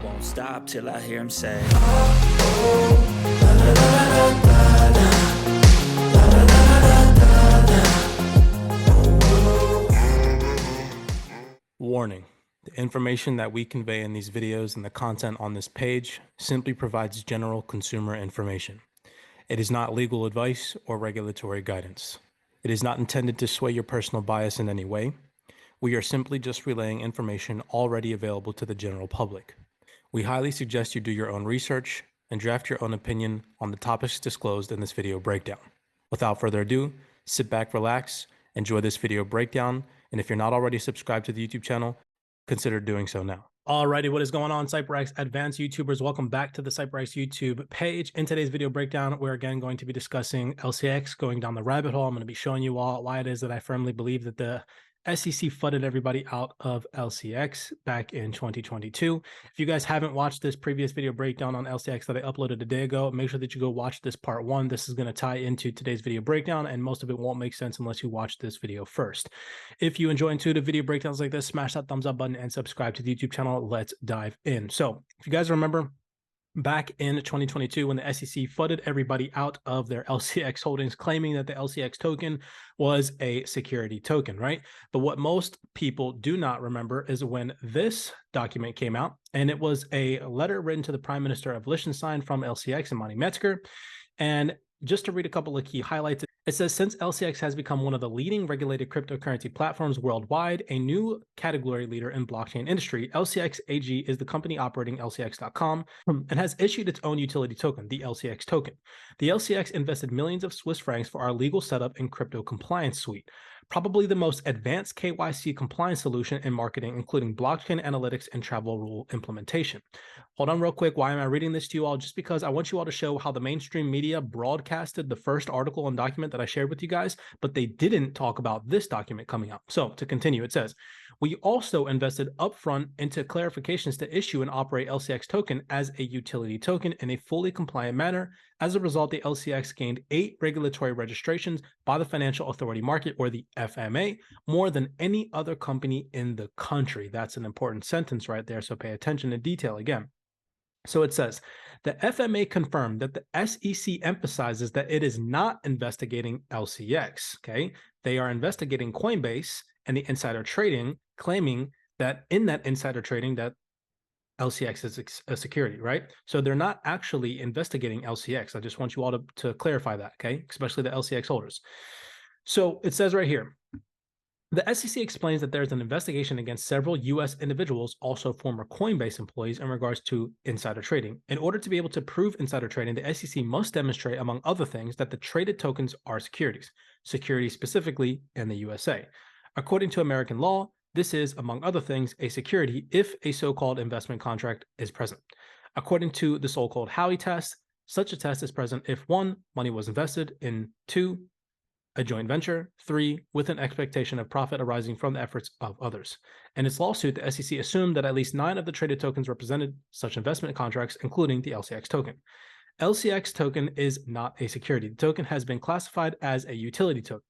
won't stop till I hear him say, Warning: the information that we convey in these videos and the content on this page simply provides general consumer information. It is not legal advice or regulatory guidance. It is not intended to sway your personal bias in any way. We are simply just relaying information already available to the general public. We highly suggest you do your own research and draft your own opinion on the topics disclosed in this video breakdown. Without further ado, sit back, relax, enjoy this video breakdown, and if you're not already subscribed to the YouTube channel, consider doing so now. Alrighty, what is going on, CYPRX advanced YouTubers? Welcome back to the CYPRX YouTube page. In today's video breakdown, we're again going to be discussing LCX, going down the rabbit hole. I'm going to be showing you all why it is that I firmly believe that the SEC flooded everybody out of LCX back in 2022. If you guys haven't watched this previous video breakdown on LCX that I uploaded a day ago, make sure that you go watch this part one. This is going to tie into today's video breakdown, and most of it won't make sense unless you watch this video first. If you enjoy intuitive video breakdowns like this, smash that thumbs up button and subscribe to the YouTube channel. Let's dive in. So if you guys remember, back in 2022, when the SEC flooded everybody out of their LCX holdings, claiming that the LCX token was a security token, right? But what most people do not remember is when this document came out, and it was a letter written to the Prime Minister of Liechtenstein from LCX and Monty Metzger. And just to read a couple of key highlights, it says, since LCX has become one of the leading regulated cryptocurrency platforms worldwide, a new category leader in blockchain industry, LCX AG is the company operating LCX.com and has issued its own utility token, the LCX token. The LCX invested millions of Swiss francs for our legal setup and crypto compliance suite, probably the most advanced KYC compliance solution in marketing, including blockchain analytics and travel rule implementation. Hold on real quick. Why am I reading this to you all? Just because I want you all to show how the mainstream media broadcasted the first article and document that I shared with you guys, but they didn't talk about this document coming out. So to continue, it says, we also invested upfront into clarifications to issue and operate LCX token as a utility token in a fully compliant manner. As a result, the LCX gained 8 regulatory registrations by the Financial Authority Market, or the FMA, more than any other company in the country. That's an important sentence right there, so pay attention to detail again. So it says, the FMA confirmed that the SEC emphasizes that it is not investigating LCX, okay? They are investigating Coinbase and the insider trading, claiming that in that insider trading that LCX is a security, right? So they're not actually investigating LCX. I just want you all to clarify that, okay? Especially the LCX holders. So it says right here, the SEC explains that there's an investigation against several U.S. individuals, also former Coinbase employees, in regards to insider trading. In order to be able to prove insider trading, the SEC must demonstrate, among other things, that the traded tokens are securities specifically in the USA. According to American law, this is, among other things, a security if a so-called investment contract is present. According to the so-called Howey test, such a test is present if 1, money was invested in, 2, a joint venture, 3, with an expectation of profit arising from the efforts of others. In its lawsuit, the SEC assumed that at least 9 of the traded tokens represented such investment contracts, including the LCX token. LCX token is not a security. The token has been classified as a utility token.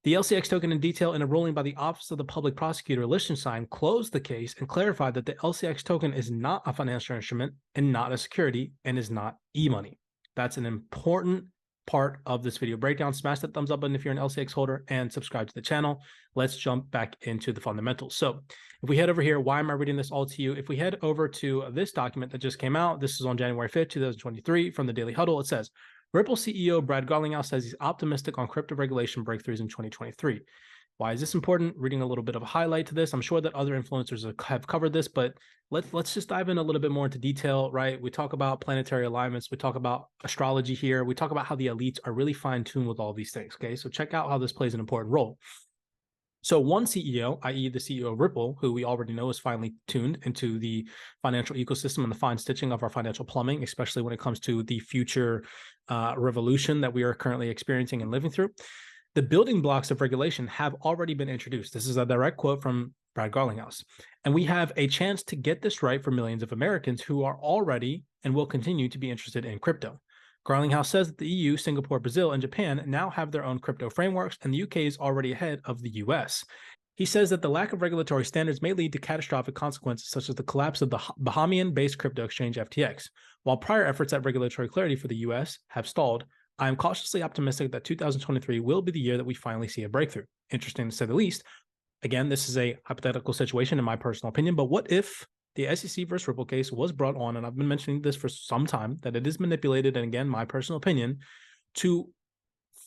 The LCX token in detail in a ruling by the Office of the Public Prosecutor Liechtenstein closed the case and clarified that the LCX token is not a financial instrument and not a security and is not e-money. That's an important part of this video breakdown. Smash that thumbs up button if you're an LCX holder and subscribe to the channel. Let's jump back into the fundamentals. So if we head over here, why am I reading this all to you? If we head over to this document that just came out, this is on January 5th, 2023 from the Daily Huddle. It says, Ripple CEO Brad Garlinghouse says he's optimistic on crypto regulation breakthroughs in 2023. Why is this important? Reading a little bit of a highlight to this. I'm sure that other influencers have covered this, but let's just dive in a little bit more into detail, right? We talk about planetary alignments. We talk about astrology here. We talk about how the elites are really fine-tuned with all these things, okay? So check out how this plays an important role. So one CEO, i.e. the CEO of Ripple, who we already know is finely tuned into the financial ecosystem and the fine stitching of our financial plumbing, especially when it comes to the future revolution that we are currently experiencing and living through. The building blocks of regulation have already been introduced. This is a direct quote from Brad Garlinghouse. And we have a chance to get this right for millions of Americans who are already and will continue to be interested in crypto. Garlinghouse says that the EU, Singapore, Brazil, and Japan now have their own crypto frameworks, and the UK is already ahead of the US. He says that the lack of regulatory standards may lead to catastrophic consequences, such as the collapse of the Bahamian-based crypto exchange FTX. While prior efforts at regulatory clarity for the U.S. have stalled, I am cautiously optimistic that 2023 will be the year that we finally see a breakthrough. Interesting to say the least. Again, this is a hypothetical situation in my personal opinion, but what if the SEC versus Ripple case was brought on, and I've been mentioning this for some time, that it is manipulated, and again, my personal opinion, to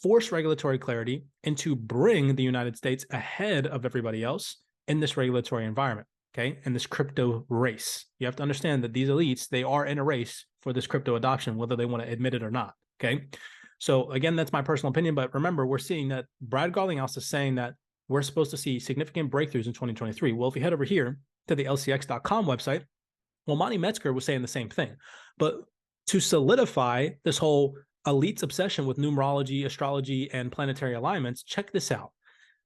force regulatory clarity and to bring the United States ahead of everybody else in this regulatory environment, okay, in this crypto race. You have to understand that these elites, they are in a race for this crypto adoption, whether they want to admit it or not, okay? So again, that's my personal opinion, but remember, we're seeing that Brad Garlinghouse is saying that we're supposed to see significant breakthroughs in 2023. Well, if we head over here to the LCX.com website, well, Monty Metzger was saying the same thing. But to solidify this whole elite's obsession with numerology, astrology, and planetary alignments, check this out.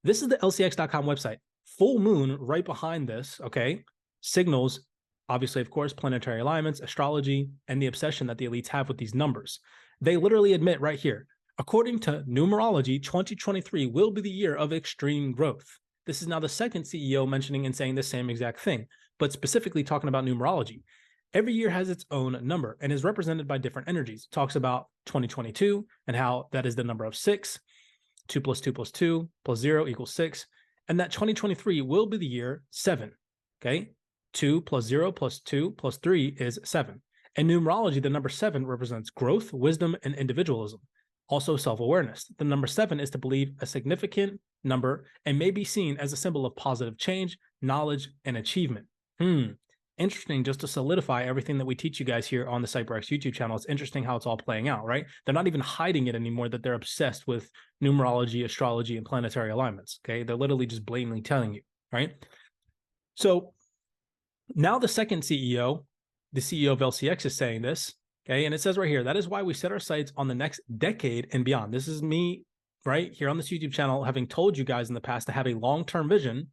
This is the LCX.com website. Full moon right behind this, okay, signals, obviously, of course, planetary alignments, astrology, and the obsession that the elites have with these numbers. They literally admit right here, according to numerology, 2023 will be the year of extreme growth. This is now the second CEO mentioning and saying the same exact thing, but specifically talking about numerology. Every year has its own number and is represented by different energies. It talks about 2022 and how that is the number of 6, 2 plus 2 plus 2 plus 0 equals 6, and that 2023 will be the year 7, okay? 2 plus 0 plus 2 plus 3 is 7. In numerology, the number 7 represents growth, wisdom, and individualism. Also self-awareness. The number 7 is to believe a significant number and may be seen as a symbol of positive change, knowledge, and achievement. Interesting, just to solidify everything that we teach you guys here on the CYPRX YouTube channel. It's interesting how it's all playing out, right? They're not even hiding it anymore that they're obsessed with numerology, astrology, and planetary alignments, okay? They're literally just blatantly telling you, right? So now the second CEO, the CEO of LCX, is saying this, okay? And it says right here, that is why we set our sights on the next decade and beyond. This is me, right, here on this YouTube channel, having told you guys in the past to have a long-term vision.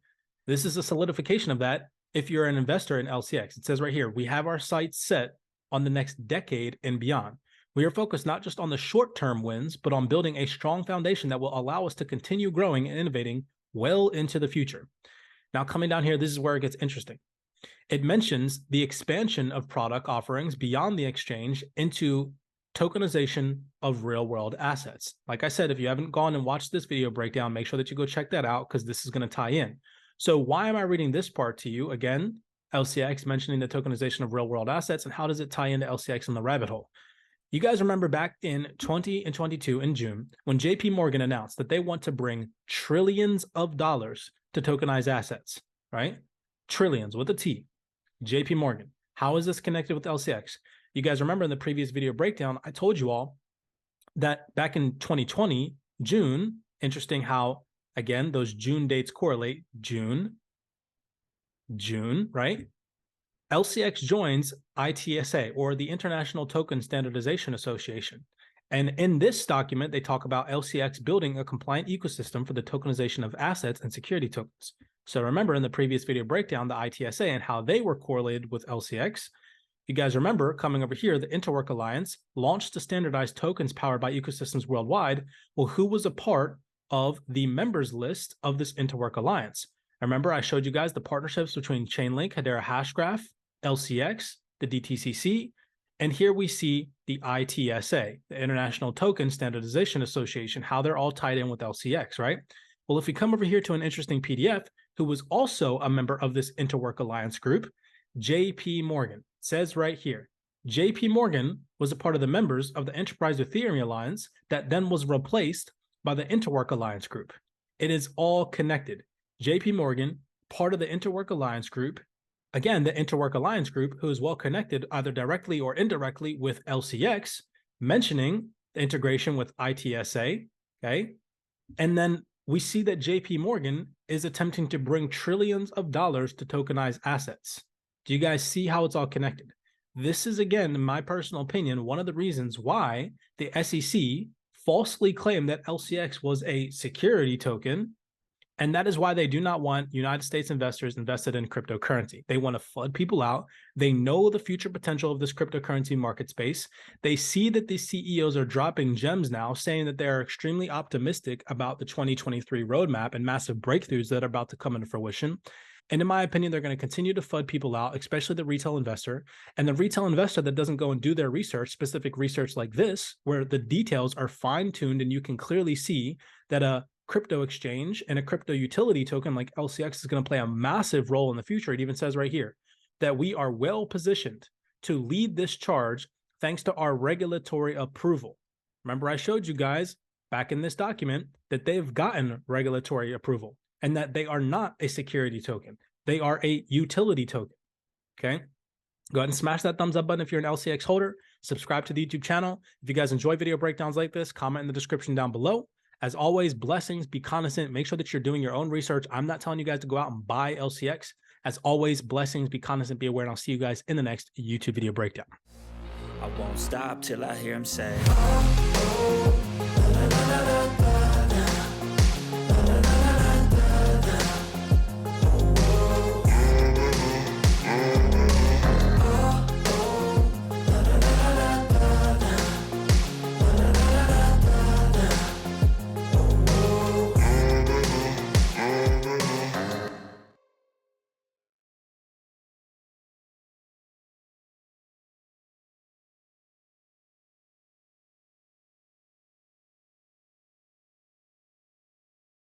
This is a solidification of that. If you're an investor in LCX, it says right here, we have our sights set on the next decade and beyond. We are focused not just on the short-term wins, but on building a strong foundation that will allow us to continue growing and innovating well into the future. Now, coming down here, this is where it gets interesting. It mentions the expansion of product offerings beyond the exchange into tokenization of real-world assets. Like I said, if you haven't gone and watched this video breakdown, make sure that you go check that out because this is going to tie in. So why am I reading this part to you? Again, LCX mentioning the tokenization of real-world assets, and how does it tie into LCX in the rabbit hole? You guys remember back in 20 and 22 in June, when JP Morgan announced that they want to bring trillions of dollars to tokenize assets, right? Trillions with a T. JP Morgan. How is this connected with LCX? You guys remember in the previous video breakdown, I told you all that back in 2020, June, interesting how, again, those June dates correlate. June, right? LCX joins ITSA, or the International Token Standardization Association. And in this document, they talk about LCX building a compliant ecosystem for the tokenization of assets and security tokens. So remember in the previous video breakdown, the ITSA and how they were correlated with LCX. You guys remember coming over here, the Interwork Alliance launched to standardize tokens powered by ecosystems worldwide. Well, who was a part of the members list of this Interwork Alliance? Remember, I showed you guys the partnerships between Chainlink, Hedera Hashgraph, LCX, the DTCC, and here we see the ITSA, the International Token Standardization Association, how they're all tied in with LCX, right? Well, if we come over here to an interesting PDF, who was also a member of this Interwork Alliance group, JP Morgan, says right here, JP Morgan was a part of the members of the Enterprise Ethereum Alliance that then was replaced by the Interwork Alliance group. It is all connected. JP Morgan, part of the Interwork Alliance group, again, the Interwork Alliance group, who is well connected either directly or indirectly with LCX, mentioning the integration with ITSA, okay? And then we see that JP Morgan is attempting to bring trillions of dollars to tokenize assets. Do you guys see how it's all connected? This is, again, in my personal opinion, one of the reasons why the SEC falsely claimed that LCX was a security token And that is why they do not want United States investors invested in cryptocurrency. They want to flood people out. They know the future potential of this cryptocurrency market space. They see that these CEOs are dropping gems now, saying that they are extremely optimistic about the 2023 roadmap and massive breakthroughs that are about to come into fruition. And in my opinion, they're going to continue to FUD people out, especially the retail investor. And the retail investor that doesn't go and do their research, specific research like this, where the details are fine-tuned and you can clearly see that a crypto exchange and a crypto utility token like LCX is going to play a massive role in the future. It even says right here that we are well positioned to lead this charge thanks to our regulatory approval. Remember, I showed you guys back in this document that they've gotten regulatory approval and that they are not a security token. They are a utility token, okay? Go ahead and smash that thumbs up button if you're an LCX holder. Subscribe to the YouTube channel. If you guys enjoy video breakdowns like this, comment in the description down below. As always, blessings, be cognizant, make sure that you're doing your own research. I'm not telling you guys to go out and buy LCX. As always, blessings, be cognizant, be aware, and I'll see you guys in the next YouTube video breakdown. I won't stop till I hear him say